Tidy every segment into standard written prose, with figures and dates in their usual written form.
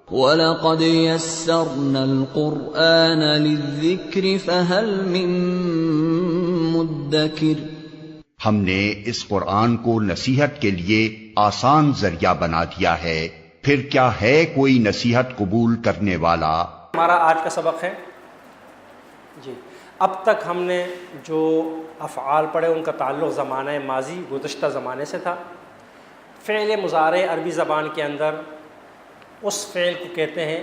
وَلَقَدْ يَسَّرْنَا الْقُرْآنَ لِلذِّكْرِ فَهَلْ مِن مُّدَّكِرٍ۔ ہم نے اس قرآن کو نصیحت کے لیے آسان ذریعہ بنا دیا ہے، پھر کیا ہے کوئی نصیحت قبول کرنے والا؟ ہمارا آج کا سبق ہے جی، اب تک ہم نے جو افعال پڑھے ان کا تعلق زمانہ ماضی گزشتہ زمانے سے تھا۔ فعل مضارع عربی زبان کے اندر اس فعل کو کہتے ہیں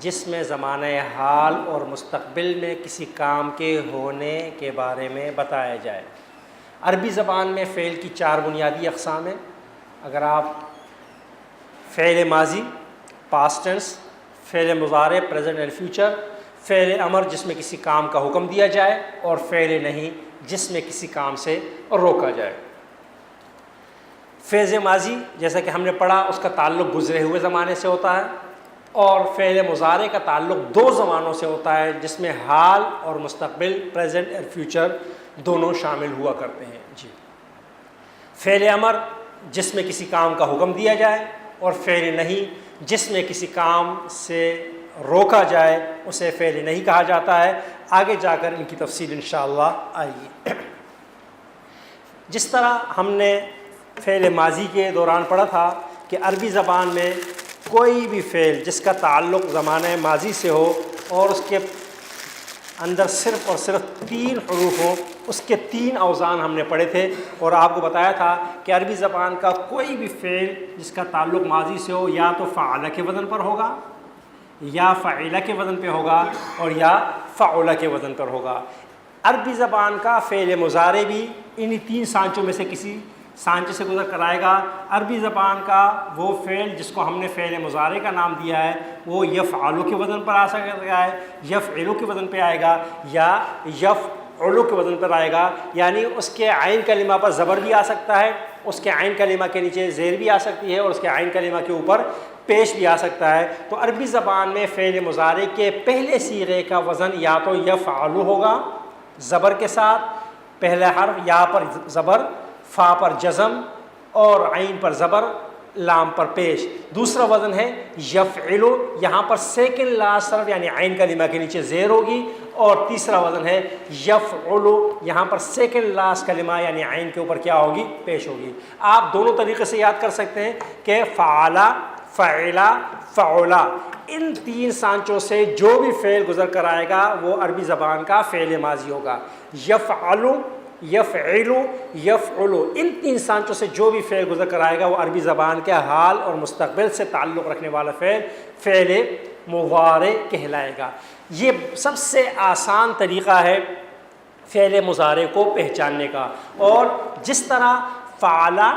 جس میں زمانہ حال اور مستقبل میں کسی کام کے ہونے کے بارے میں بتایا جائے۔ عربی زبان میں فعل کی 4 بنیادی اقسام ہیں۔ اگر آپ فعل ماضی پاسٹ ٹینس، فعل مضارع پریزنٹ اینڈ فیوچر، فعل امر جس میں کسی کام کا حکم دیا جائے، اور فعل نہیں جس میں کسی کام سے روکا جائے۔ فعل ماضی جیسا کہ ہم نے پڑھا اس کا تعلق گزرے ہوئے زمانے سے ہوتا ہے، اور فعل مضارع کا تعلق 2 زمانوں سے ہوتا ہے جس میں حال اور مستقبل پریزنٹ اور فیوچر دونوں شامل ہوا کرتے ہیں جی۔ فعل امر جس میں کسی کام کا حکم دیا جائے، اور فعل نہیں جس میں کسی کام سے روکا جائے اسے فعل نہیں کہا جاتا ہے۔ آگے جا کر ان کی تفصیل انشاءاللہ آئے گی۔ جس طرح ہم نے فعل ماضی کے دوران پڑھا تھا کہ عربی زبان میں کوئی بھی فعل جس کا تعلق زمانہ ماضی سے ہو اور اس کے اندر صرف اور صرف 3 حروف ہوں، اس کے 3 اوزان ہم نے پڑھے تھے، اور آپ کو بتایا تھا کہ عربی زبان کا کوئی بھی فعل جس کا تعلق ماضی سے ہو یا تو فعل کے وزن پر ہوگا، یا فعل کے وزن پہ ہوگا، اور یا فعل کے وزن پر ہوگا۔ عربی زبان کا فعل مضارع بھی انہی 3 سانچوں میں سے کسی سانچے سے گزر کر آئے گا۔ عربی زبان کا وہ فعل جس کو ہم نے فعل مضارع کا نام دیا ہے وہ یفعل کے وزن پر آ سکتا ہے، یفعل کے وزن پہ آئے گا، یا یفعل کے وزن پر آئے گا، یعنی اس کے عین کلمہ پر زبر بھی آ سکتا ہے، اس کے عین کلمہ کے نیچے زیر بھی آ سکتی ہے، اور اس کے عین کلمہ کے اوپر پیش بھی آ سکتا ہے۔ تو عربی زبان میں فعل مضارع کے پہلے صیغے کا وزن یا تو یفعل ہوگا زبر کے ساتھ، پہلا حرف یا پر زبر، فا پر جزم، اور عین پر زبر، لام پر پیش۔ دوسرا وزن ہے یفعل، یہاں پر سیکنڈ لاسٹ حرف یعنی عین کلمہ کے نیچے زیر ہوگی، اور تیسرا وزن ہے یفعل، یہاں پر سیکنڈ لاسٹ کلمہ یعنی عین کے اوپر کیا ہوگی؟ پیش ہوگی۔ آپ دونوں طریقے سے یاد کر سکتے ہیں کہ فعلا، فعلا، فعلا، ان 3 سانچوں سے جو بھی فعل گزر کر آئے گا وہ عربی زبان کا فعل ماضی ہوگا۔ یفعل، یفعل، یفعل، ان 3 سانچوں سے جو بھی فعل گزر کر آئے گا وہ عربی زبان کے حال اور مستقبل سے تعلق رکھنے والا فعل مضارع کہلائے گا۔ یہ سب سے آسان طریقہ ہے فعل مضارع کو پہچاننے کا، اور جس طرح فعلا،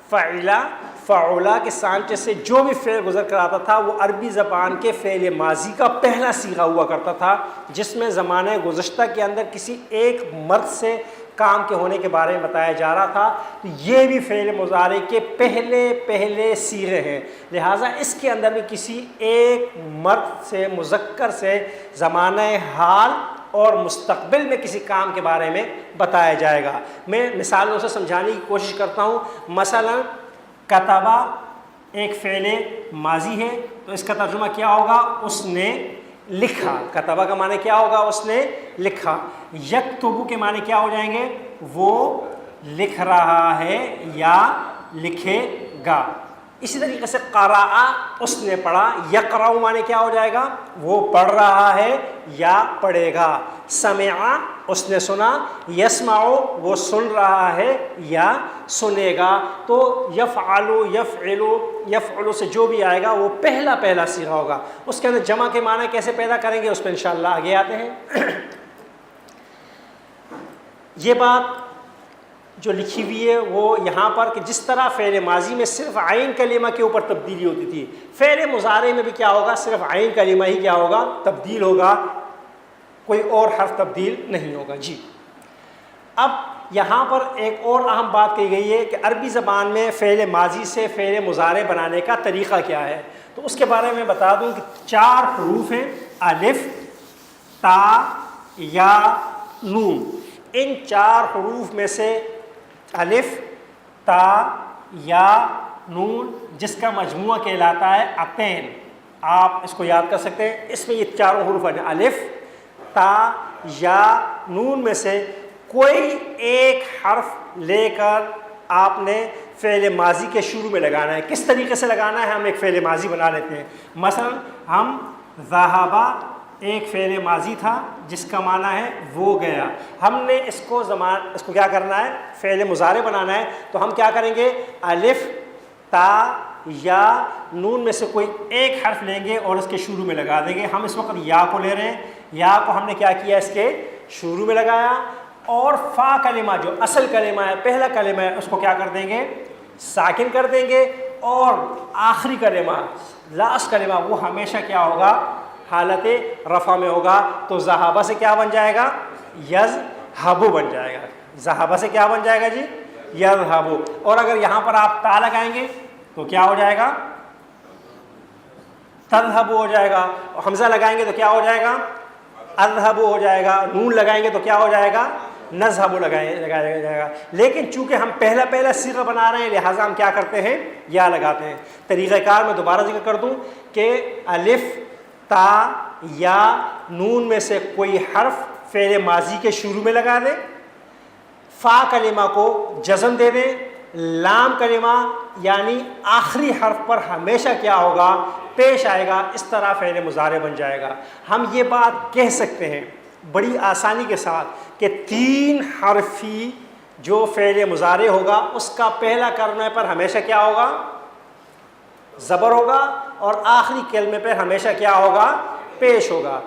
فعلا، فعلا کے سانچے سے جو بھی فعل گزر کر آتا تھا وہ عربی زبان کے فعل ماضی کا پہلا صیغہ ہوا کرتا تھا، جس میں زمانہ گزشتہ کے اندر کسی ایک مرد سے کام کے ہونے کے بارے میں بتایا جا رہا تھا۔ تو یہ بھی فعل مضارع کے پہلے صیغے ہیں، لہٰذا اس کے اندر بھی کسی ایک مرد سے، مذکر سے زمانہ حال اور مستقبل میں کسی کام کے بارے میں بتایا جائے گا۔ میں مثالوں سے سمجھانے کی کوشش کرتا ہوں۔ مثلا کتبہ ایک فعل ماضی ہے، تو اس کا ترجمہ کیا ہوگا؟ اس نے لکھا۔ کتبہ کا معنی کیا ہوگا؟ اس نے لکھا۔ یکتبو کے معنی کیا ہو جائیں گے؟ وہ لکھ رہا ہے یا لکھے گا۔ اسی طریقے سے قرأ، اس نے پڑھا۔ یقرأ معنی کیا ہو جائے گا؟ وہ پڑھ رہا ہے یا پڑھے گا۔ سمع، اس نے سنا۔ یسمع، وہ سن رہا ہے یا سنے گا۔ تو یفعل، یفعل، یفعل سے جو بھی آئے گا وہ پہلا صیغہ ہوگا۔ اس کے اندر جمع کے معنی کیسے پیدا کریں گے اس پہ انشاءاللہ آگے آتے ہیں۔ یہ بات جو لکھی ہوئی ہے وہ یہاں پر کہ جس طرح فعل ماضی میں صرف عین کلمہ کے اوپر تبدیلی ہوتی تھی، فعل مضارع میں بھی کیا ہوگا؟ صرف عین کلمہ ہی کیا ہوگا؟ تبدیل ہوگا، کوئی اور حرف تبدیل نہیں ہوگا جی۔ اب یہاں پر ایک اور اہم بات کہی گئی ہے کہ عربی زبان میں فعل ماضی سے فعل مضارع بنانے کا طریقہ کیا ہے، تو اس کے بارے میں بتا دوں کہ 4 حروف ہیں، الف، تا، یا، نون۔ ان 4 حروف میں سے الف، تا، یا، نون جس کا مجموعہ کہلاتا ہے عتین، آپ اس کو یاد کر سکتے ہیں. اس میں یہ چاروں حروف ہیں, الف تا یا نون میں سے کوئی ایک حرف لے کر آپ نے فعل ماضی کے شروع میں لگانا ہے. کس طریقے سے لگانا ہے؟ ہم ایک فعل ماضی بنا لیتے ہیں. مثلا ہم ذہبا ایک فعل ماضی تھا جس کا معنی ہے وہ گیا. ہم نے اس کو کیا کرنا ہے؟ فعل مضارع بنانا ہے. تو ہم کیا کریں گے؟ الف تا یا نون میں سے کوئی ایک حرف لیں گے اور اس کے شروع میں لگا دیں گے. ہم اس وقت یا کو لے رہے ہیں, یا کو ہم نے کیا کیا, اس کے شروع میں لگایا, اور فا کلمہ جو اصل کلمہ ہے, پہلا کلمہ ہے, اس کو کیا کر دیں گے؟ ساکن کر دیں گے. اور آخری کلمہ, لاسٹ کلمہ, وہ ہمیشہ کیا ہوگا؟ حالت رفع میں ہوگا. تو ذہابہ سے کیا بن جائے گا؟ یذہبو بن جائے گا. ذہابہ سے کیا بن جائے گا جی؟ یذہبو. اور اگر یہاں پر آپ تا لگائیں گے تو کیا ہو جائے گا؟ تذہبو ہو جائے گا. حمزہ لگائیں گے تو کیا ہو جائے گا؟ اذہبو ہو جائے گا. نون لگائیں گے تو کیا ہو جائے گا؟ نذہبو لگایا جائے گا. لیکن چونکہ ہم پہلا صیغہ بنا رہے ہیں لہٰذا ہم کیا کرتے ہیں؟ یا لگاتے ہیں. طریقہ کار میں دوبارہ ذکر کر دوں کہ الف تا یا نون میں سے کوئی حرف فعل ماضی کے شروع میں لگا دیں, فا کلمہ کو جزم دے دیں, لام کلمہ یعنی آخری حرف پر ہمیشہ کیا ہوگا؟ پیش آئے گا. اس طرح فعل مضارع بن جائے گا. ہم یہ بات کہہ سکتے ہیں بڑی آسانی کے ساتھ کہ 3 حرفی جو فعل مضارع ہوگا اس کا پہلا کلمے پر ہمیشہ کیا ہوگا؟ زبر ہوگا, اور آخری کلمے پر ہمیشہ کیا ہوگا؟ پیش ہوگا.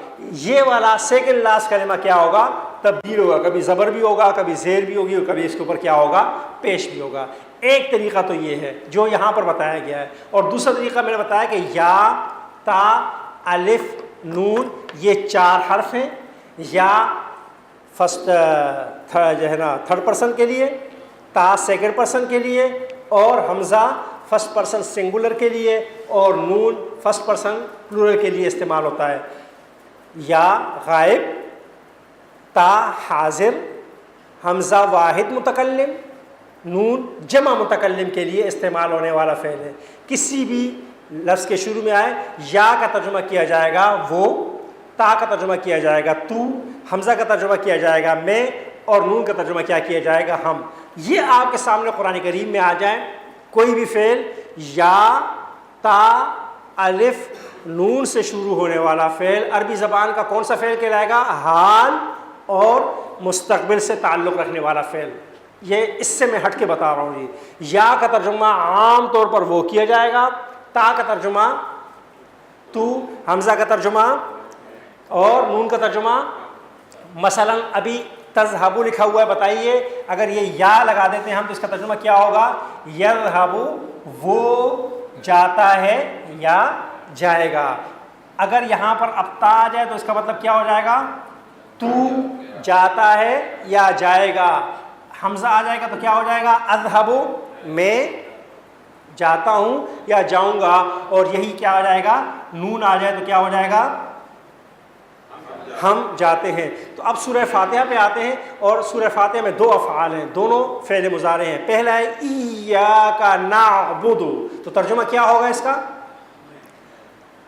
یہ والا سیکنڈ لاسٹ کلمہ کیا ہوگا؟ تبدیل ہوگا. کبھی زبر بھی ہوگا, کبھی زیر بھی ہوگی, اور کبھی اس کے اوپر کیا ہوگا؟ پیش بھی ہوگا. ایک طریقہ تو یہ ہے جو یہاں پر بتایا گیا ہے. اور دوسرا طریقہ میں نے بتایا کہ یا تا الف نون یہ 4 حرف ہیں. یا فرسٹ جو ہے نا تھرڈ پرسن کے لیے, تا سیکنڈ پرسن کے لیے, اور حمزہ فرسٹ پرسن سنگولر کے لیے, اور نون فرسٹ پرسن پلورل کے لیے استعمال ہوتا ہے. یا غائب, تا حاضر, حمزہ واحد متکلم, نون جمع متکلم کے لیے استعمال ہونے والا فعل ہے. کسی بھی لفظ کے شروع میں آئے یا کا ترجمہ کیا جائے گا وہ, تا کا ترجمہ کیا جائے گا تو, حمزہ کا ترجمہ کیا جائے گا میں, اور نون کا ترجمہ کیا کیا جائے گا ہم. یہ آپ کے سامنے قرآن کریم میں آ جائیں کوئی بھی فعل یا تا الف نون سے شروع ہونے والا فعل عربی زبان کا کون سا فعل کہلائے گا؟ حال اور مستقبل سے تعلق رکھنے والا فعل. یہ اس سے میں ہٹ کے بتا رہا ہوں جی. یا کا ترجمہ عام طور پر وہ کیا جائے گا, تا کا ترجمہ تو, حمزہ کا ترجمہ اور نون کا ترجمہ. مثلا ابھی تذہبو لکھا ہوا ہے, بتائیے اگر یہ یا لگا دیتے ہیں ہم تو اس کا ترجمہ کیا ہوگا؟ یذہبو وہ جاتا ہے یا جائے گا. اگر یہاں پر اب تا آ جائے تو اس کا مطلب کیا ہو جائے گا؟ تو جاتا ہے یا جائے گا. حمزہ آ جائے گا تو کیا ہو جائے گا؟ اذہبو میں جاتا ہوں یا جاؤں گا. اور یہی کیا ہو جائے گا؟ نون آ جائے تو کیا ہو جائے گا؟ ہم جاتے ہیں. تو اب سورہ فاتحہ پہ آتے ہیں, اور سورہ فاتحہ میں 2 افعال ہیں, دونوں فعل مضارع ہیں. پہلا ہے ایاک نعبد, تو ترجمہ کیا ہوگا اس کا؟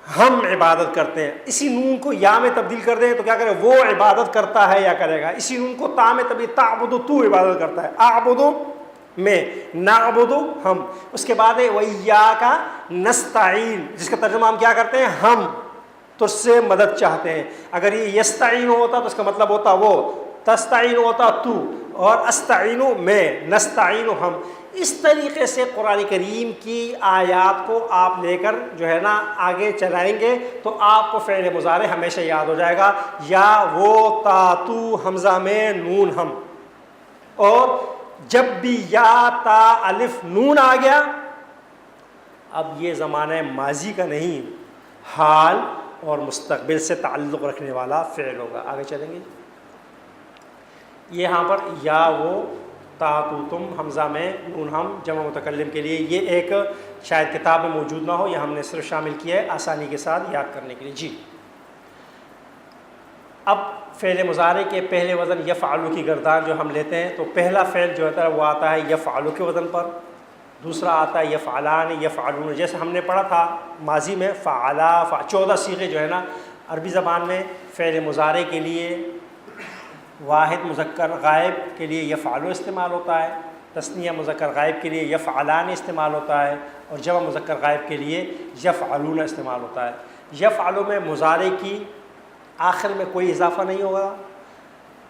ہم عبادت کرتے ہیں. اسی نون کو یا میں تبدیل کر دیں تو کیا کرے؟ وہ عبادت کرتا ہے یا کرے گا. اسی نون کو تا میں تبدیل, تعبد تو عبادت کرتا ہے, اعبد میں, نعبد ہم. اس کے بعد ہے وَإِيَّاكَ نَسْتَعِينُ, جس کا ترجمہ ہم کیا کرتے ہیں؟ ہم تجھ سے مدد چاہتے ہیں. اگر یہ یستعین ہوتا تو اس کا مطلب ہوتا وہ, تستعین ہوتا تو, اور استعین میں, نستعین ہم. اس طریقے سے قرآن کریم کی آیات کو آپ لے کر جو ہے نا آگے چلائیں گے تو آپ کو فعل مضارع ہمیشہ یاد ہو جائے گا. یا وہ, تا تو, حمزہ میں, نون ہم. اور جب بھی یا تا الف نون آ گیا, اب یہ زمانہ ماضی کا نہیں, حال اور مستقبل سے تعلق رکھنے والا فعل ہوگا. آگے چلیں گے. یہاں پر یا وہ, تا تو تم, حمزہ میں, نون ہم, جمع متکلم کے لیے. یہ ایک شاید کتاب میں موجود نہ ہو, یہ ہم نے صرف شامل کیا ہے آسانی کے ساتھ یاد کرنے کے لیے. جی اب فعل مضارع کے پہلے وزن یفعلو کی گردان جو ہم لیتے ہیں, تو پہلا فعل جو ہوتا ہے وہ آتا ہے یفعلو کے وزن پر. دوسرا آتا ہے یفعلان یفعلون، جیسے ہم نے پڑھا تھا ماضی میں فعلا 14 صیغے جو ہے نا عربی زبان میں فعل مضارع کے لیے واحد مذکر غائب کے لیے یفعلو استعمال ہوتا ہے، تثنیہ مذکر غائب کے لیے یفعلان استعمال ہوتا ہے، اور جمع مذکر غائب کے لیے یفعلون استعمال ہوتا ہے۔ یفعلو میں مضارع کی آخر میں کوئی اضافہ نہیں ہوگا،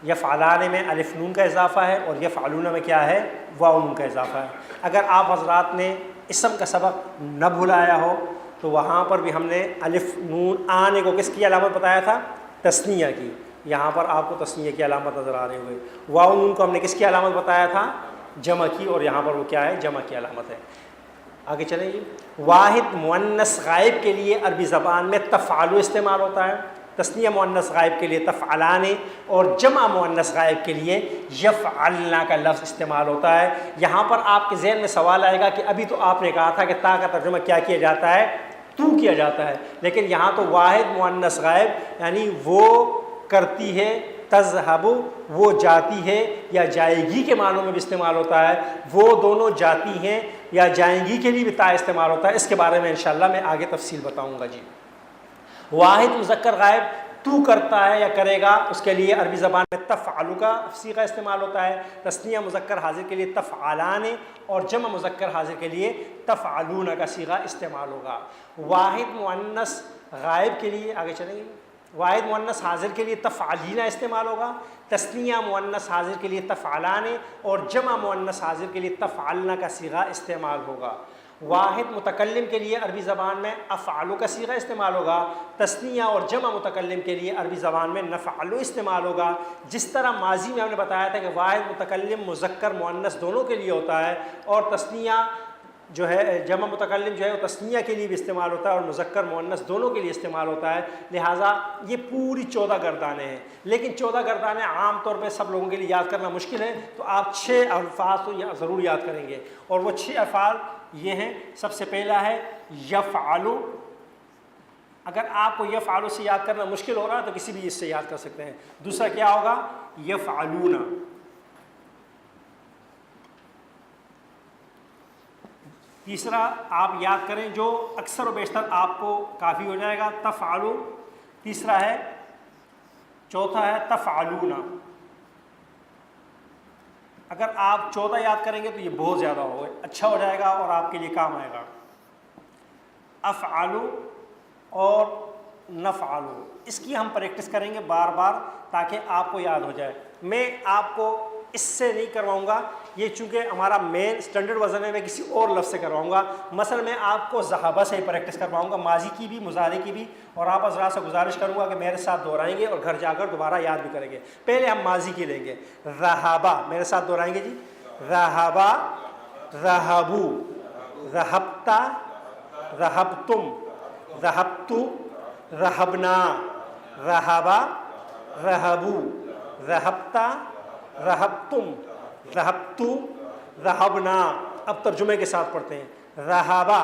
یفعلان میں الف نون کا اضافہ ہے، اور یفعلون میں کیا ہے؟ واو نون کا اضافہ ہے۔ اگر آپ حضرات نے اسم کا سبق نہ بھلایا ہو تو وہاں پر بھی ہم نے الف نون آنے کو کس کی علامت بتایا تھا؟ تثنیہ کی۔ یہاں پر آپ کو تثنیہ کی علامت نظر آ رہے ہوئے۔ واو نون کو ہم نے کس کی علامت بتایا تھا؟ جمع کی، اور یہاں پر وہ کیا ہے؟ جمع کی علامت ہے۔ آگے چلیں گے۔ واحد مؤنث غائب کے لیے عربی زبان میں تفعلو استعمال ہوتا ہے، تثنیہ مؤنث غائب کے لیے تفعلان، اور جمع مؤنث غائب کے لیے یفعلنا کا لفظ استعمال ہوتا ہے۔ یہاں پر آپ کے ذہن میں سوال آئے گا کہ ابھی تو آپ نے کہا تھا کہ تا کا ترجمہ کیا کیا جاتا ہے؟ تو کیا جاتا ہے، لیکن یہاں تو واحد مؤنث غائب یعنی وہ کرتی ہے، تذہب وہ جاتی ہے یا جائے گی کے معنوں میں بھی استعمال ہوتا ہے، وہ دونوں جاتی ہیں یا جائیں گی کے لیے بھی تا استعمال ہوتا ہے۔ اس کے بارے میں انشاءاللہ میں آگے تفصیل بتاؤں گا جی۔ واحد مذکر غائب تو کرتا ہے یا کرے گا، اس کے لیے عربی زبان میں تفعلو کا صیغہ استعمال ہوتا ہے، تثنیہ مذکر حاضر کے لیے تفعلان، اور جمع مذکر حاضر کے لیے تفعلون کا صیغہ استعمال ہوگا۔ واحد مؤنث غائب کے لیے آگے چلیں گے، واحد مؤنث حاضر کے لیے تفعلینا استعمال ہوگا، تثنیہ مؤنث حاضر کے لیے تفعلان، اور جمع مؤنث حاضر کے لیے تفعلنا کا صیغہ استعمال ہوگا۔ واحد متکلم کے لیے عربی زبان میں افعلو کا صیغہ استعمال ہوگا، تثنیہ اور جمع متکلم کے لیے عربی زبان میں نفعلو استعمال ہوگا۔ جس طرح ماضی میں ہم نے بتایا تھا کہ واحد متکلم مذکر مؤنث دونوں کے لیے ہوتا ہے، اور تثنیہ جو ہے جمع متکلم جو ہے وہ تثنیہ کے لیے بھی استعمال ہوتا ہے اور مذکر مؤنث دونوں کے لیے استعمال ہوتا ہے، لہٰذا یہ پوری 14 گردانیں ہیں۔ لیکن 14 گردانیں عام طور پہ سب لوگوں کے لیے یاد کرنا مشکل ہے، تو آپ 6 الفاظ تو ضرور یاد کریں گے، اور وہ 6 الفاظ یہ ہیں۔ سب سے پہلا ہے یفعلو۔ اگر آپ کو یفعلو سے یاد کرنا مشکل ہو رہا ہے تو کسی بھی اس سے یاد کر سکتے ہیں۔ دوسرا کیا ہوگا؟ یفعلون۔ تیسرا آپ یاد کریں جو اکثر و بیشتر آپ کو کافی ہو جائے گا، تفعلو۔ تیسرا ہے، چوتھا ہے تفعلون۔ اگر آپ 14 یاد کریں گے تو یہ بہت زیادہ اچھا ہو جائے گا اور آپ کے لیے کام آئے گا۔ افعلو اور نفعلو، اس کی ہم پریکٹس کریں گے بار بار تاکہ آپ کو یاد ہو جائے۔ میں آپ کو اس سے نہیں کرواؤں گا، یہ چونکہ ہمارا مین اسٹینڈرڈ وزن ہے، میں کسی اور لفظ سے کرواؤں گا۔ مثلا میں آپ کو ذہابہ سے ہی پریکٹس کرواؤں گا، ماضی کی بھی مضارع کی بھی، اور آپ حضرات سے گزارش کروں گا کہ میرے ساتھ دہرائیں گے اور گھر جا کر دوبارہ یاد بھی کریں گے۔ پہلے ہم ماضی کی لیں گے، ذہابہ، میرے ساتھ دہرائیں گے جی، ذہابہ، ذہبو، ذہبتا، ذہبتم، ذہبتو، ذہبنا، ذہبا، ذہبو، ذہبتا، ذہبتم، ذہبتو، ذہبنا۔ اب ترجمے کے ساتھ پڑھتے ہیں۔ ذہابہ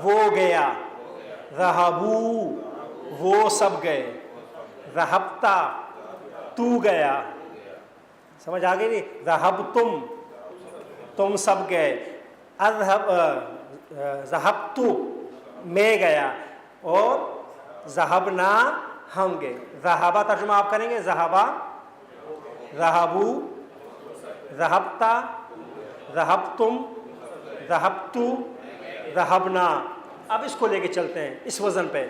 وہ گیا، ذہبو وہ سب گئے، ذہبتا تو گیا، سمجھ آ گئی نہیں؟ ذہبتم تم سب گئے، ذہبتو میں گیا، اور ذہبنا ہم گئے۔ ذہابہ ترجمہ آپ کریں گے، ذہابہ، ذہبو، ذہبتا، ذہبتم، ذہبتو، ذہبنا۔ اب اس کو لے کے چلتے ہیں اس وزن پہ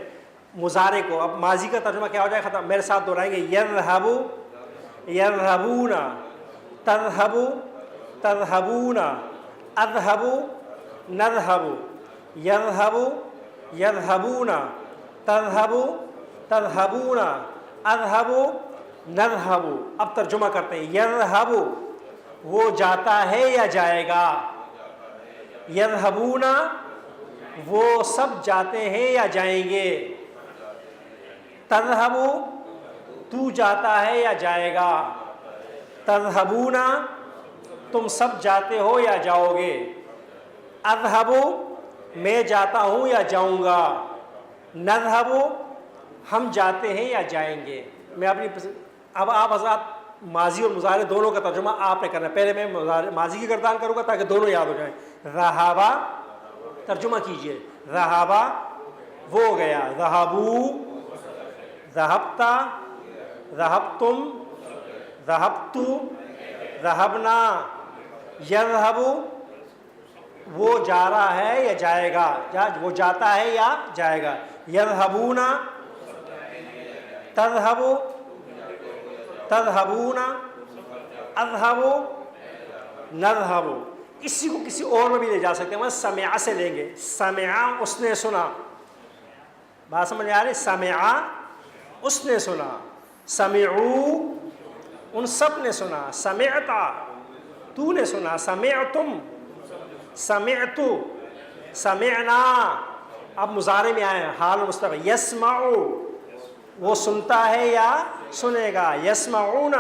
مضارع کو۔ اب ماضی کا ترجمہ کیا ہو جائے ختم، میرے ساتھ دہرائیں گے، یذہبو، یذہبون، تذہبو، تذہبون، اذہبو، نذہبو، یذہبو، یذہبون، تذہبو، تذہبون، اذہبو، نذہبو۔ اب ترجمہ کرتے ہیں، یذہبو وہ جاتا ہے یا جائے گا، یذہبون وہ سب جاتے ہیں یا جائیں گے، تذہبو تو جاتا ہے یا جائے گا، تذہبون تم سب جاتے ہو یا جاؤ گے، اذہبو میں جاتا ہوں یا جاؤں گا، نذہبو ہم جاتے ہیں یا جائیں گے۔ میں اپنی اب آپ حضرات ماضی اور مضارع دونوں کا ترجمہ آپ نے کرنا ہے۔ پہلے میں ماضی کی گردان کروں گا تاکہ دونوں یاد ہو جائیں۔ ذہابا ترجمہ کیجئے، ذہابا وہ گیا، ذہبو ذہبتا ذہبتم ذہبتو ذہبنا، یذہب وہ جا رہا ہے یا جائے گا، وہ جاتا ہے یا جائے گا، یذہبون تذہب تذہبون اذہب نذہب، کسی کو کسی اور میں بھی لے جا سکتے ہیں، وہ سمع سے لیں گے، سمع اس نے سنا، بات سمجھ آ رہی، سمع اس نے سنا، سمعو ان سب نے سنا، سمعتا تو نے سنا، سمعتم سمعتو سمعنا، اب مضارع میں آئے ہیں حال مستقبل، یسمعو وہ سنتا ہے یا سنے گا، یسمعون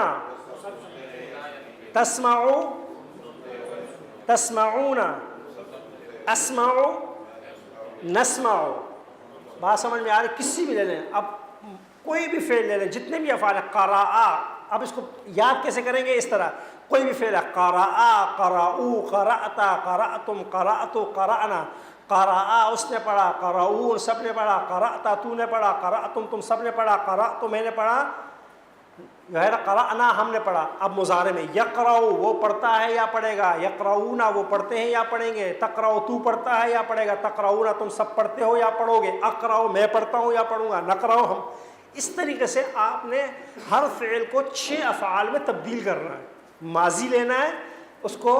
تسمعو تسمعون اسمعو نسمعو، بات سمجھ میں آ رہی، کسی بھی لے لیں، اب کوئی بھی فعل لے لیں، جتنے بھی افعال ہیں، قرأ، اب اس کو یاد کیسے کریں گے، اس طرح کوئی بھی فعل ہے، قرأ قرأو قرأتا قرأتم قرأتو قرأنا، قرأ اس نے پڑھا، قرأو سب نے پڑھا، قرأتا تو نے پڑھا، قرأتم تم سب نے پڑھا، قرأتو میں نے پڑھا، جو ہے نا قرأنا ہم نے پڑھا۔ اب مضارع میں یقرأ وہ پڑھتا ہے یا پڑھے گا، یقرؤون وہ پڑھتے ہیں یا پڑھیں گے، تقرأ تو پڑھتا ہے یا پڑھے گا، تقرؤون تم سب پڑھتے ہو یا پڑھو گے، اقرأ میں پڑھتا ہوں یا پڑھوں گا، نقرأ ہم۔ اس طریقے سے آپ نے ہر فعل کو 6 افعال میں تبدیل کرنا ہے، ماضی لینا ہے، اس کو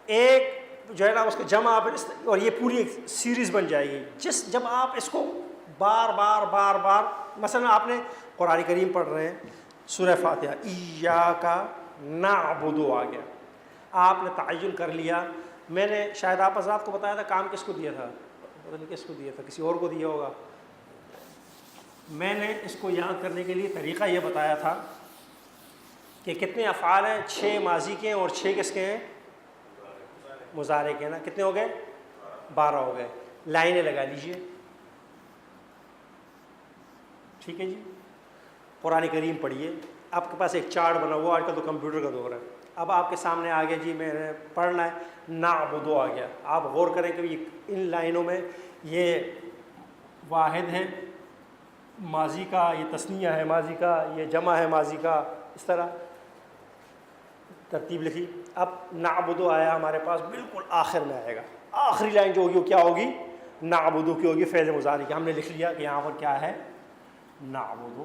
ایک جو ہے نا اس کو جمع، اور یہ پوری ایک سیریز بن جائے گی۔ جب آپ اس کو بار بار بار بار، مثلا آپ نے قرآن کریم پڑھ رہے ہیں، سورہ فاتحہ، ایاک نعبد آ گیا، آپ نے تعین کر لیا، میں نے شاید آپ حضرات کو بتایا تھا کام کس کو دیا تھا، پتہ نہیں کس کو دیا تھا، کسی اور کو دیا ہوگا، میں نے اس کو یاد کرنے کے لیے طریقہ یہ بتایا تھا کہ کتنے افعال ہیں، 6 ماضی کے ہیں اور 6 کس کے ہیں، مضارع کے ہیں نا، کتنے ہو گئے، 12 ہو گئے، لائنیں لگا لیجئے، ٹھیک ہے جی۔ قرآن کریم پڑھیے، آپ کے پاس ایک چارٹ بنا ہوا، آج کل تو کمپیوٹر کا دور ہے، اب آپ کے سامنے آ گیا جی میں نے پڑھنا ہے، نعبد آ گیا، آپ غور کریں کہ ان لائنوں میں یہ واحد ہے ماضی کا، یہ تثنیہ ہے ماضی کا، یہ جمع ہے ماضی کا، اس طرح ترتیب لکھی۔ اب نعبد آیا ہمارے پاس، بالکل آخر میں آئے گا، آخری لائن جو ہوگی وہ کیا ہوگی، نعبد کی ہوگی، فعل مضارع کی، ہم نے لکھ لیا کہ یہاں پر کیا ہے، نعبد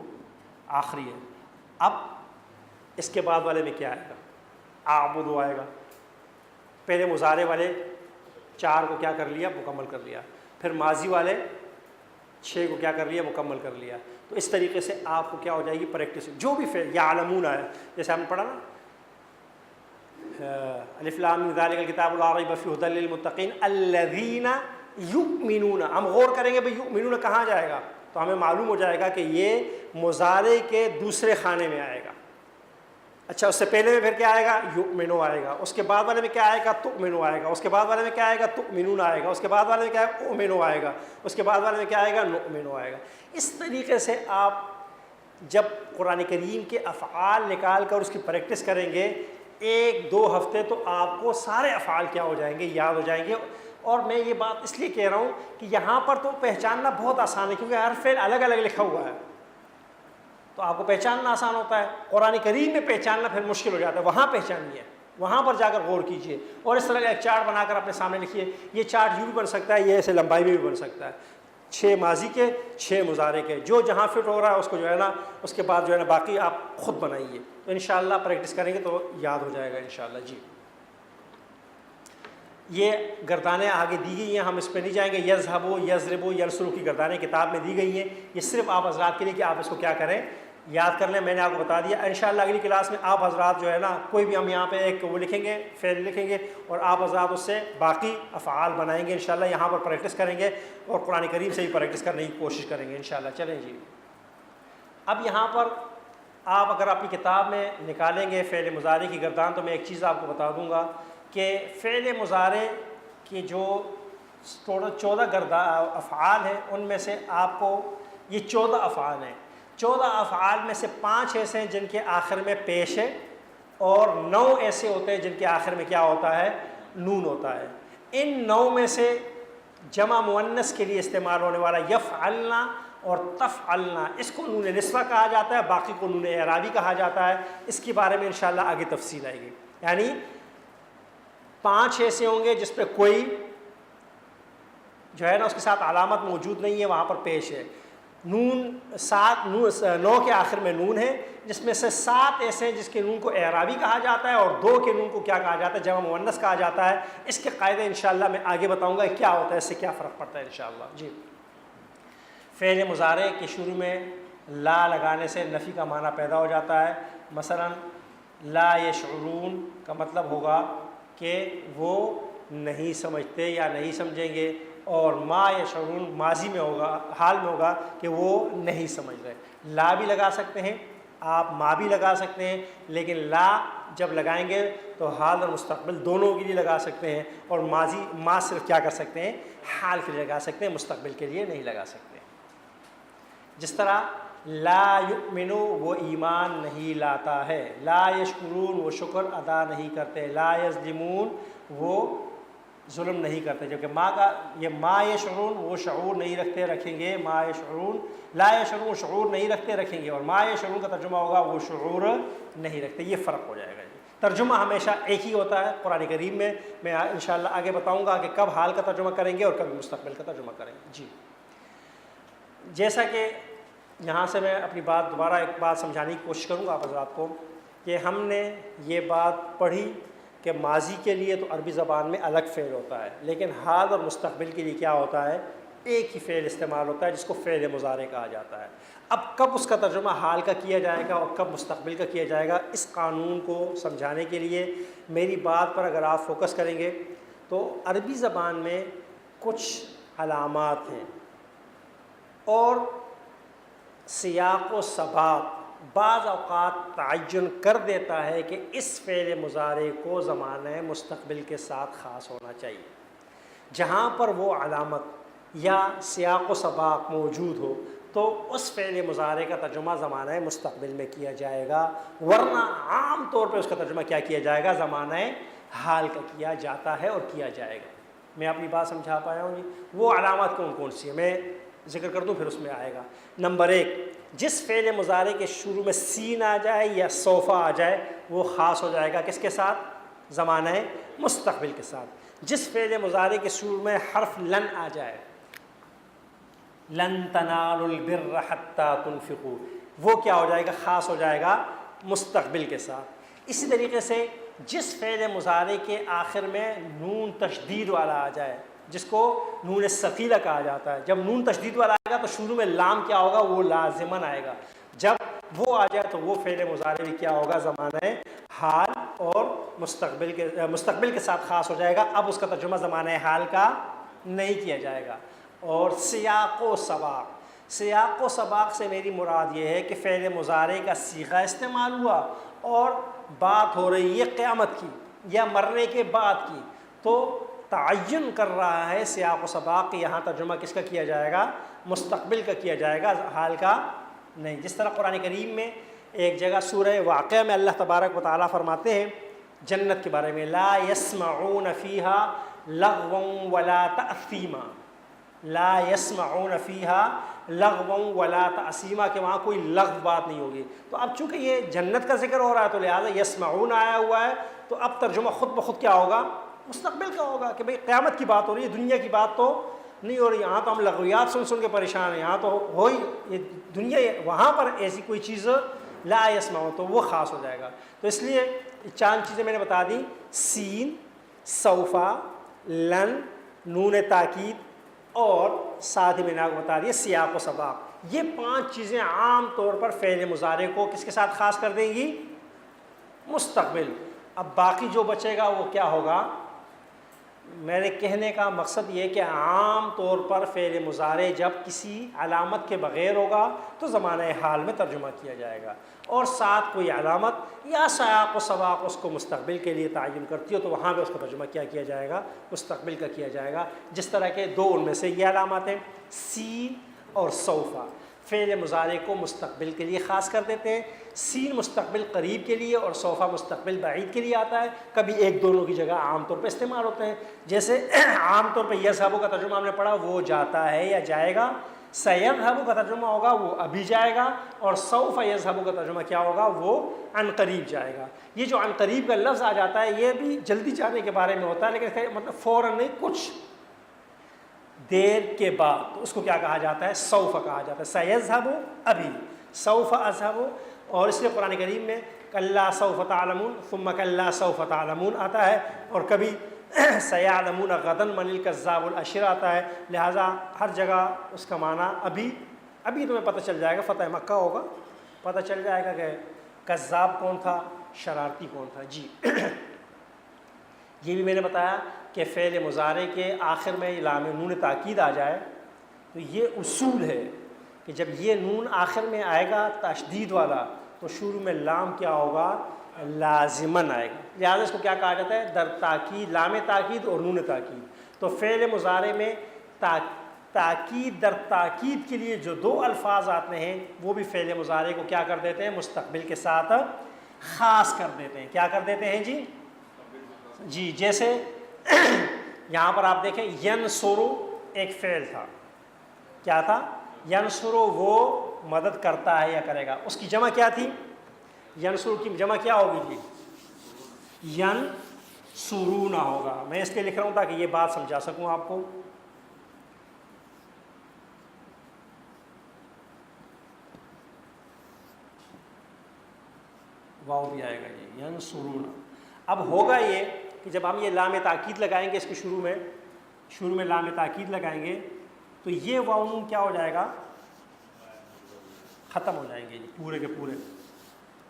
آخری ہے۔ اب اس کے بعد والے میں کیا آئے گا، اعبد آئے گا، پہلے مضارع والے 4 کو کیا کر لیا، مکمل کر لیا، پھر ماضی والے 6 کو کیا کر لیا، مکمل کر لیا۔ تو اس طریقے سے آپ کو کیا ہو جائے گی پریکٹس، جو بھی فعل، یعلمون ہے جیسے ہم نے پڑھا نا، الف لام میم ذالک الکتاب لا ریب فیہ ھدی للمتقین الذین یؤمنون، ہم غور کریں گے بھئی یؤمنون کہاں جائے گا، تو ہمیں معلوم ہو جائے گا کہ یہ مضارع کے دوسرے خانے میں آئے گا۔ اچھا، اس سے پہلے میں پھر کیا آئے گا، یؤمنو آئے گا، اس کے بعد والے میں کیا آئے گا، تؤمنو آئے گا، اس کے بعد والے میں کیا آئے گا، تؤمنون آئے گا، اس کے بعد والے میں کیا ہے، اؤمنو آئے گا، اس کے بعد والے میں کیا آئے گا، نؤمنو آئے گا۔ اس طریقے سے آپ جب قرآن کریم کے افعال نکال کر اس کی پریکٹس کریں گے، 1-2 ہفتے تو آپ کو سارے افعال کیا ہو جائیں گے، یاد ہو جائیں گے۔ اور میں یہ بات اس لیے کہہ رہا ہوں کہ یہاں پر تو پہچاننا بہت آسان ہے، کیونکہ ہر فعل الگ الگ لکھا ہوا ہے، تو آپ کو پہچاننا آسان ہوتا ہے۔ قرآن کریم میں پہچاننا پھر مشکل ہو جاتا ہے، وہاں پہچانیے، وہاں پر جا کر غور کیجئے، اور اس طرح کا ایک چارٹ بنا کر اپنے سامنے لکھیے۔ یہ چارٹ یوں بھی بن سکتا ہے، یہ ایسے لمبائی میں بھی بن سکتا ہے، 6 ماضی کے 6 مضارع کے، جو جہاں فٹ ہو رہا ہے اس کو جو ہے نا، اس کے بعد جو ہے نا باقی آپ خود بنائیے، تو انشاءاللہ پریکٹس کریں گے تو یاد ہو جائے گا انشاءاللہ جی۔ یہ گردانیں آگے دی گئی ہیں، ہم اس پہ نہیں جائیں گے، یذہب یضرب ینصر کی گردانیں کتاب میں دی گئی ہیں، یہ صرف آپ حضرات کے لیے کہ آپ اس کو کیا کریں، یاد کر لیں۔ میں نے آپ کو بتا دیا، انشاءاللہ اگلی کلاس میں آپ حضرات جو ہے نا، کوئی بھی ہم یہاں پہ ایک وہ لکھیں گے، فعل لکھیں گے، اور آپ حضرات اس سے باقی افعال بنائیں گے انشاءاللہ، یہاں پر پریکٹس کریں گے اور قرآن کریم سے ہی پریکٹس کرنے کی کوشش کریں گے انشاءاللہ۔ چلیں جی، اب یہاں پر آپ اگر اپنی کتاب میں نکالیں گے فعل مضارع کی گردان، تو میں ایک چیز آپ کو بتا دوں گا کہ فعل مضارع کی جو 14 افعال ہیں، ان میں سے آپ کو یہ 14 افعال ہیں، 14 افعال میں سے 5 ایسے ہیں جن کے آخر میں پیش ہے، اور 9 ایسے ہوتے ہیں جن کے آخر میں کیا ہوتا ہے، نون ہوتا ہے۔ ان 9 میں سے جمع مؤنث کے لیے استعمال ہونے والا یفعلنا اور تفعلنا، اس کو نون نسوہ کہا جاتا ہے، باقی کو نون اعرابی کہا جاتا ہے۔ اس کے بارے میں انشاءاللہ آگے تفصیل آئے گی۔ یعنی 5 ایسے ہوں گے جس پہ کوئی جو ہے نا اس کے ساتھ علامت موجود نہیں ہے، وہاں پر پیش ہے۔ 9 کے آخر میں نون ہے، جس میں سے 7 ایسے ہیں جس کے نون کو اعرابی کہا جاتا ہے، اور 2 کے نون کو کیا کہا جاتا ہے؟ جمع مؤنث کہا جاتا ہے۔ اس کے قاعدے انشاءاللہ میں آگے بتاؤں گا کیا ہوتا ہے، اس سے کیا فرق پڑتا ہے انشاءاللہ۔ جی، فعل مضارع کے شروع میں لا لگانے سے نفی کا معنی پیدا ہو جاتا ہے۔ مثلا لا یشعرون کا مطلب ہوگا کہ وہ نہیں سمجھتے یا نہیں سمجھیں گے، اور ما یشعرون ماضی میں ہوگا، حال میں ہوگا کہ وہ نہیں سمجھ رہے۔ لا بھی لگا سکتے ہیں آپ، ما بھی لگا سکتے ہیں، لیکن لا جب لگائیں گے تو حال اور مستقبل دونوں کے لیے لگا سکتے ہیں، اور ما صرف کیا کر سکتے ہیں؟ حال کے لیے لگا سکتے ہیں، مستقبل کے لیے نہیں لگا سکتے۔ جس طرح لا یؤمنو وہ ایمان نہیں لاتا ہے، لا یشکرون وہ شکر ادا نہیں کرتے، لا یظلمون وہ ظلم نہیں کرتے۔ جبکہ ما یشعرون وہ شعور نہیں رکھیں گے، ما یشعرون، لا یشعرون شعور نہیں رکھیں گے، اور ما یشعرون کا ترجمہ ہوگا وہ شعور نہیں رکھتے۔ یہ فرق ہو جائے گا۔ ترجمہ ہمیشہ ایک ہی ہوتا ہے قرآن کریم میں انشاءاللہ آگے بتاؤں گا کہ کب حال کا ترجمہ کریں گے اور کب مستقبل کا ترجمہ کریں گے۔ جی، جیسا کہ یہاں سے میں اپنی بات دوبارہ ایک بات سمجھانے کی کوشش کروں گا آپ حضرات کو، کہ ہم نے یہ بات پڑھی کہ ماضی کے لیے تو عربی زبان میں الگ فعل ہوتا ہے، لیکن حال اور مستقبل کے لیے کیا ہوتا ہے؟ ایک ہی فعل استعمال ہوتا ہے جس کو فعل مضارع کہا جاتا ہے۔ اب کب اس کا ترجمہ حال کا کیا جائے گا اور کب مستقبل کا کیا جائے گا، اس قانون کو سمجھانے کے لیے میری بات پر اگر آپ فوکس کریں گے تو عربی زبان میں کچھ علامات ہیں، اور سیاق و سباق بعض اوقات تعین کر دیتا ہے کہ اس فعل مضارع کو زمانہ مستقبل کے ساتھ خاص ہونا چاہیے۔ جہاں پر وہ علامت یا سیاق و سباق موجود ہو تو اس فعل مضارع کا ترجمہ زمانہ مستقبل میں کیا جائے گا، ورنہ عام طور پہ اس کا ترجمہ کیا کیا جائے گا؟ زمانہ حال کا کیا جاتا ہے اور کیا جائے گا۔ میں اپنی بات سمجھا پایا ہوں جی؟ وہ علامات کون کون سی ہیں میں ذکر کر دوں، پھر اس میں آئے گا۔ نمبر 1، جس فعل مضارع کے شروع میں سین آ جائے یا صوفہ آ جائے وہ خاص ہو جائے گا کس کے ساتھ؟ زمانہ مستقبل کے ساتھ۔ جس فعل مضارع کے شروع میں حرف لن آ جائے، لن تنالوا البر حتى تنفقوا، وہ کیا ہو جائے گا؟ خاص ہو جائے گا مستقبل کے ساتھ۔ اسی طریقے سے جس فعل مضارع کے آخر میں نون تشدید والا آ جائے، جس کو نون ثقیلہ کہا جاتا ہے، جب نون تشدید والا آئے گا تو شروع میں لام کیا ہوگا؟ وہ لازماً آئے گا۔ جب وہ آ جائے تو وہ فعل مضارع بھی کیا ہوگا؟ زمانہ حال اور مستقبل کے ساتھ خاص ہو جائے گا۔ اب اس کا ترجمہ زمانہ حال کا نہیں کیا جائے گا۔ اور سیاق و سباق، سیاق و سباق سے میری مراد یہ ہے کہ فعل مضارع کا صیغہ استعمال ہوا اور بات ہو رہی ہے قیامت کی یا مرنے کے بعد کی، تو تعین کر رہا ہے سیاق و سباق کہ یہاں ترجمہ کس کا کیا جائے گا؟ مستقبل کا کیا جائے گا، حال کا نہیں۔ جس طرح قرآن کریم میں ایک جگہ سورہ واقعہ میں اللہ تبارک و تعالیٰ فرماتے ہیں جنت کے بارے میں، لا یسمعون فیہا لغوا ولا تأثیما، لا یسمعون فیہا لغوا ولا تأثیما، کہ وہاں کوئی لغو بات نہیں ہوگی۔ تو اب چونکہ یہ جنت کا ذکر ہو رہا ہے تو لہٰذا یسمعون آیا ہوا ہے، تو اب ترجمہ خود بخود کیا ہوگا؟ مستقبل کا ہوگا، کہ بھئی قیامت کی بات ہو رہی ہے، دنیا کی بات تو نہیں ہو رہی۔ یہاں تو ہم لغویات سن کے پریشان ہیں، یہاں تو ہو ہی یہ دنیا، وہاں پر ایسی کوئی چیز لا یسمعون، تو وہ خاص ہو جائے گا۔ تو اس لیے 4 چیزیں میں نے بتا دیں، سین، صوفہ، لن، نون تاکید، اور ساتھ ہی میں نے آپ کو بتا دیا سیاق و سباق۔ یہ 5 چیزیں عام طور پر فعل مضارع کو کس کے ساتھ خاص کر دیں گی؟ مستقبل۔ اب باقی جو بچے گا وہ کیا ہوگا؟ میرے کہنے کا مقصد یہ کہ عام طور پر فعل مضارع جب کسی علامت کے بغیر ہوگا تو زمانہ حال میں ترجمہ کیا جائے گا، اور ساتھ کوئی علامت یا سیاق و سباق اس کو مستقبل کے لیے تعین کرتی ہو تو وہاں پہ اس کا ترجمہ کیا کیا جائے گا؟ مستقبل کا کیا جائے گا۔ جس طرح کے 2 ان میں سے یہ علامات ہیں، سین اور صوفہ۔ فعل مضارع کو مستقبل کے لیے خاص کر دیتے ہیں، سین مستقبل قریب کے لیے اور سوف مستقبل بعید کے لیے آتا ہے، کبھی ایک دونوں کی جگہ عام طور پہ استعمال ہوتے ہیں۔ جیسے عام طور پہ یذهب کا ترجمہ ہم نے پڑھا وہ جاتا ہے یا جائے گا، سیذهب کا ترجمہ ہوگا وہ ابھی جائے گا، اور سوف یذهب کا ترجمہ کیا ہوگا وہ عن قریب جائے گا۔ یہ جو عن قریب کا لفظ آ جاتا ہے یہ بھی جلدی جانے کے بارے میں ہوتا ہے، لیکن اس کا مطلب فوراً نہیں، کچھ دیر کے بعد، تو اس کو کیا کہا جاتا ہے؟ سوف کہا جاتا ہے۔ سیذهب ابھی، سوف اذهب، اور اس لیے قرآن کریم میں کلا سوف تعلمون ثم کلا سوف تعلمون آتا ہے، اور کبھی سیعلمون غدا من الکذاب الاشر آتا ہے، لہٰذا ہر جگہ اس کا معنی ابھی ابھی تمہیں پتہ چل جائے گا، فتح مکہ ہوگا، پتہ چل جائے گا کہ کذاب کون تھا، شرارتی کون تھا۔ جی یہ بھی میں نے بتایا کہ فعل مضارع کے آخر میں لام نون تاکید آ جائے تو یہ اصول ہے کہ جب یہ نون آخر میں آئے گا تشدید والا تو شروع میں لام کیا ہوگا؟ لازماً آئے گا، لہٰذا اس کو کیا کہا جاتا ہے؟ در تاکید، لام تاکید اور نون تاکید۔ تو فعل مضارع میں تاکید در تاکید کے لیے جو دو الفاظ آتے ہیں وہ بھی فعل مضارع کو کیا کر دیتے ہیں؟ مستقبل کے ساتھ خاص کر دیتے ہیں۔ کیا کر دیتے ہیں جی؟ جی جیسے یہاں پر آپ دیکھیں ینصرو ایک فعل تھا، کیا تھا؟ ینصرو وہ مدد کرتا ہے یا کرے گا، اس کی جمع کیا تھی؟ ینصرو کی جمع کیا ہوگی جی؟ ینصرون ہوگا۔ میں اس لیے لکھ رہا ہوں تاکہ یہ بات سمجھا سکوں آپ کو۔ واو بھی آئے گا جی، ینصرون۔ اب ہوگا یہ کہ جب ہم یہ لام تاکید لگائیں گے اس کے شروع میں لام تاکید لگائیں گے تو یہ واو نون کیا ہو جائے گا؟ ختم ہو جائیں گے جی پورے کے پورے۔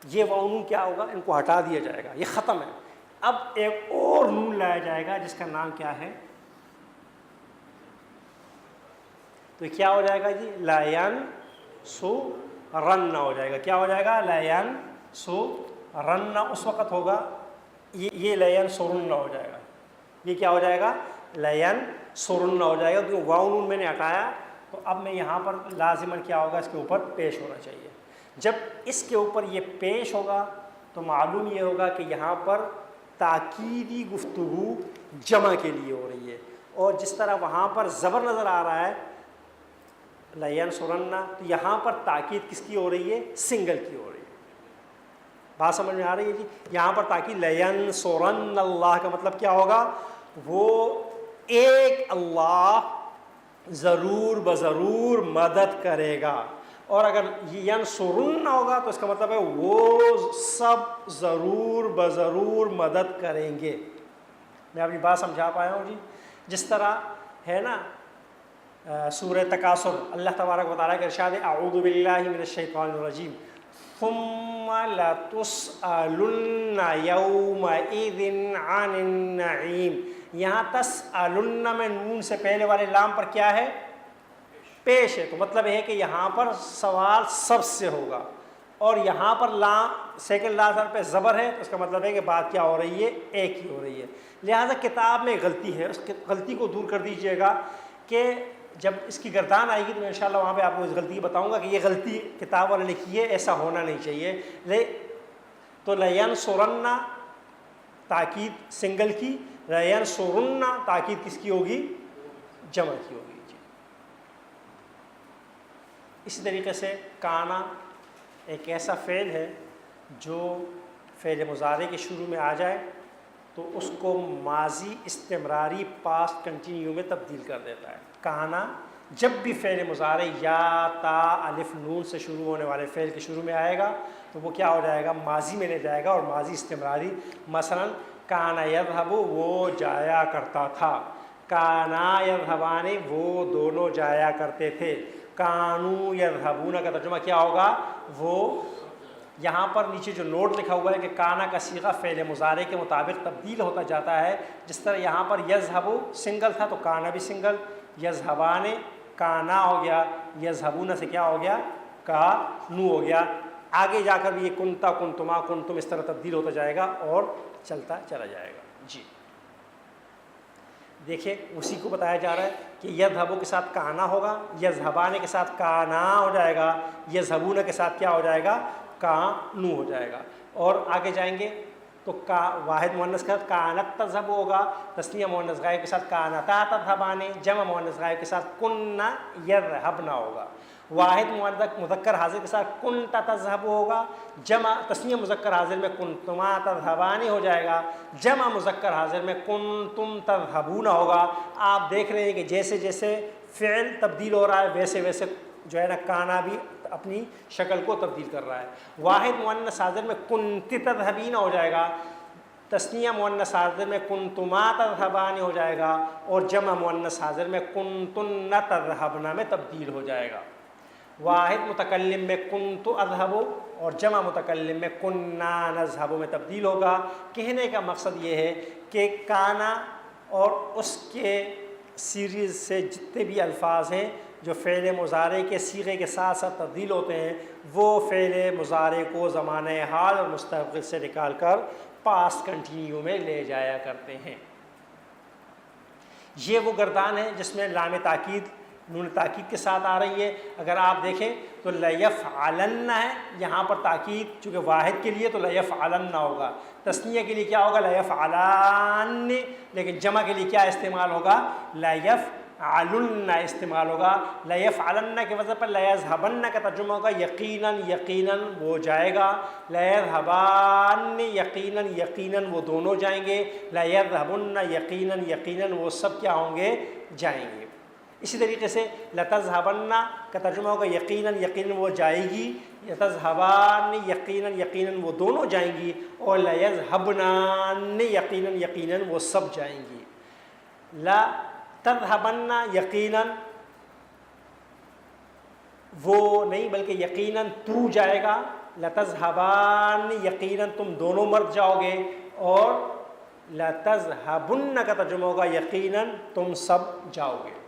یہ واو نون کیا ہوگا؟ ان کو ہٹا دیا جائے گا، یہ ختم ہے۔ اب ایک اور نون لایا جائے گا جس کا نام کیا ہے؟ تو یہ کیا ہو جائے گا جی؟ لا ینصرن ہو جائے گا۔ کیا ہو جائے گا؟ لا ینصرن اس وقت ہوگا، یہ لا ینصرن ہو جائے گا۔ یہ کیا ہو جائے گا؟ لا ینصرن ہو جائے گا، کیونکہ واو نون میں نے ہٹایا تو اب میں یہاں پر لازماً کیا ہوگا؟ اس کے اوپر پیش ہونا چاہیے۔ جب اس کے اوپر یہ پیش ہوگا تو معلوم یہ ہوگا کہ یہاں پر تاکیدی گفتگو جمع کے لیے ہو رہی ہے، اور جس طرح وہاں پر زبر نظر آ رہا ہے لا ینصرن، تو یہاں پر تاکید کس کی ہو رہی ہے؟ سنگل کی ہو رہی ہے۔ بات سمجھ میں آ رہی ہے جی؟ یہاں پر تاکید لا ینصرن اللہ کا مطلب کیا ہوگا؟ وہ ایک اللہ ضرور بضرور مدد کرے گا، اور اگر ینصرن ہوگا تو اس کا مطلب ہے وہ سب ضرور بضرور مدد کریں گے۔ میں اپنی بات سمجھا پایا ہوں جی؟ جس طرح ہے نا سورہ تکاثر، اللہ تبارک و تعالیٰ کا ارشاد ہے اعوذ باللہ من الشیطان الرجیم ثم لتسألن یومئذ عن النعیم۔ یہاں تسألن میں نون سے پہلے والے لام پر کیا ہے؟ پیش ہے، تو مطلب یہ ہے کہ یہاں پر سوال سب سے ہوگا، اور یہاں پر لام سیکنڈ لام پہ زبر ہے تو اس کا مطلب ہے کہ بات کیا ہو رہی ہے؟ ایک ہی ہو رہی ہے۔ لہٰذا کتاب میں غلطی ہے، اس غلطی کو دور کر دیجئے گا کہ جب اس کی گردان آئے گی تو میں انشاءاللہ وہاں پہ آپ کو اس غلطی بتاؤں گا کہ یہ غلطی کتاب والے لکھی ہے، ایسا ہونا نہیں چاہیے۔ تو لا ینصرن تاکید سنگل کی، لا ینصرن تاکید کس کی ہوگی؟ جمع کی ہوگی جی۔ اسی طریقے سے کانا ایک ایسا فعل ہے جو فعل مضارع کے شروع میں آ جائے تو اس کو ماضی استمراری پاسٹ کنٹینیو میں تبدیل کر دیتا ہے۔ کانا جب بھی فعل مضارع یا تا الف نون سے شروع ہونے والے فعل کے شروع میں آئے گا تو وہ کیا ہو جائے گا؟ ماضی میں لے جائے گا، اور ماضی استمراری۔ مثلا کانا یذهب وہ جایا کرتا تھا، کانا یذهبان وہ دونوں جایا کرتے تھے، کانو یذهبون کا ترجمہ کیا ہوگا؟ وہ یہاں پر نیچے جو نوٹ لکھا ہوا ہے کہ کانا کا صیغہ فعل مضارع کے مطابق تبدیل ہوتا جاتا ہے، جس طرح یہاں پر یذهب سنگل تھا تو کانا بھی سنگل، یذهبان کانا ہو گیا، یذهبون سے کیا ہو گیا؟ کانو ہو گیا۔ آگے جا کر بھی یہ کنتا کنتما کنتم اس طرح تبدیل ہوتا جائے گا اور چلتا چلا جائے گا جی۔ دیکھیں اسی کو بتایا جا رہا ہے کہ یذہبو کے ساتھ کانا ہوگا، یذہبان کے ساتھ کانا ہو جائے گا، یذہبون کے ساتھ کیا ہو جائے گا، کانو ہو جائے گا. اور آگے جائیں گے تو واحد مؤنث کے ساتھ کانت تذہب ہوگا، تثنیہ مؤنث غائب کے ساتھ کانتا تذہبان، جمع مؤنث غائب کے ساتھ کننا یذہبنا ہوگا. واحد مذکر حاضر کے ساتھ کنت تذہب ہوگا، جمع تثنیہ مذکر حاضر میں کنتما تذہبان ہو جائے گا، جمع مذکر حاضر میں کنتم تذہبون ہوگا. آپ دیکھ رہے ہیں کہ جیسے جیسے فعل تبدیل ہو رہا ہے ویسے ویسے جو ہے نا کانا بھی اپنی شکل کو تبدیل کر رہا ہے. واحد مؤنث حاضر میں کنت تذہبین ہو جائے گا، تثنیہ مؤنث حاضر میں کنتما تذہبان ہو جائے گا، اور جمع مؤنث حاضر میں کنتن تذہبن میں تبدیل ہو جائے گا. واحد متکلم میں کنت اذہب اور جمع متکلم میں کننا نذہب میں تبدیل ہوگا. کہنے کا مقصد یہ ہے کہ کانا اور اس کے سیریز سے جتنے بھی الفاظ ہیں جو فعل مضارع کے صیغے کے ساتھ ساتھ تبدیل ہوتے ہیں وہ فعل مضارع کو زمانہ حال اور مستقبل سے نکال کر پاسٹ کنٹینیو میں لے جایا کرتے ہیں. یہ وہ گردان ہے جس میں لام تاکید نون تاکید کے ساتھ آ رہی ہے. اگر آپ دیکھیں تو لیفعلن ہے، یہاں پر تاکید چونکہ واحد کے لیے تو لیفعلن ہوگا، تثنیہ کے لیے کیا ہوگا لیفعلن، لیکن جمع کے لیے کیا استعمال ہوگا لیفعلن استعمال ہوگا. لیفعلن کے وجہ پر لیذہبن کا ترجمہ ہوگا یقیناً یقیناً وہ جائے گا، لیذہبان یقیناً یقیناً وہ دونوں جائیں گے، لیذہبن یقیناً یقیناً وہ سب کیا ہوں گے، جائیں گے. اسی طریقے سے لتذہبن کا ترجمہ ہوگا یقیناً یقیناً وہ جائے گی، یتذہبان یقیناً یقیناً وہ دونوں جائیں گی، اور لیذہبنان یقیناً یقیناً وہ سب جائیں گی. لا تذہبن یقیناً وہ نہیں بلکہ یقیناً تو جائے گا، لتذہبان یقیناً تم دونوں مرد جاؤ گے، اور لتذہبن کا ترجمہ ہوگا یقیناً تم سب جاؤ گے.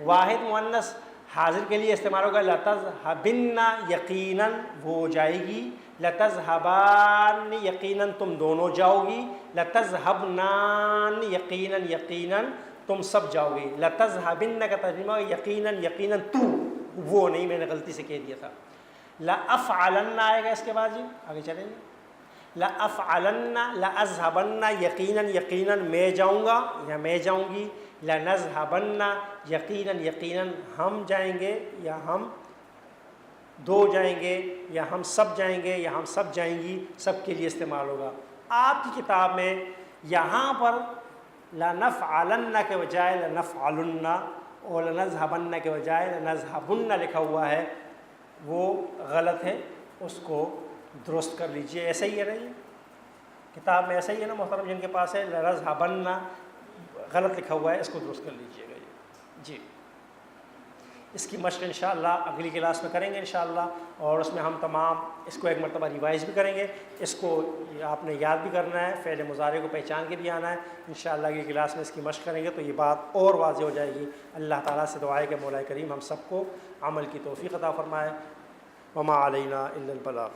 واحد مؤنث حاضر کے لیے استعمال ہوگا لتذہبن یقیناً وہ جائے گی، لتذہبان یقیناً تم دونوں جاؤ گی، لتذہبنان یقیناً یقیناً تم سب جاؤ گی. لتذہبن کا ترجمہ یقیناً یقیناً تو وہ نہیں، میں نے غلطی سے کہہ دیا تھا. لافعلن آئے گا اس کے بعد، جی آگے چلیں گے. لافعلن لاذہبن یقیناً یقیناً میں جاؤں گا یا میں جاؤں گی، لنذہبن یقیناً یقیناً ہم جائیں گے یا ہم دو جائیں گے یا ہم سب جائیں گے یا ہم سب جائیں گی، سب کے لیے استعمال ہوگا. آپ کی کتاب میں یہاں پر لنفعلن کے بجائے لنفعلن اور لنذہبن کے بجائے لنذہبن لکھا ہوا ہے، وہ غلط ہے، اس کو درست کر لیجئے. ایسا ہی ہے نا، یہ کتاب میں ایسا ہی ہے نا محترم، جن کے پاس ہے لنذہبن غلط لکھا ہوا ہے، اس کو درست کر لیجئے گا. جی اس کی مشق انشاءاللہ اگلی کلاس میں کریں گے انشاءاللہ، اور اس میں ہم تمام اس کو ایک مرتبہ ریوائز بھی کریں گے. اس کو آپ نے یاد بھی کرنا ہے، فعل مضارع کو پہچان کے بھی آنا ہے. انشاءاللہ اگلی کلاس میں اس کی مشق کریں گے تو یہ بات اور واضح ہو جائے گی. اللہ تعالیٰ سے دعا ہے کہ مولا کریم ہم سب کو عمل کی توفیق عطا فرمائے. وما علینا الا البلاغ.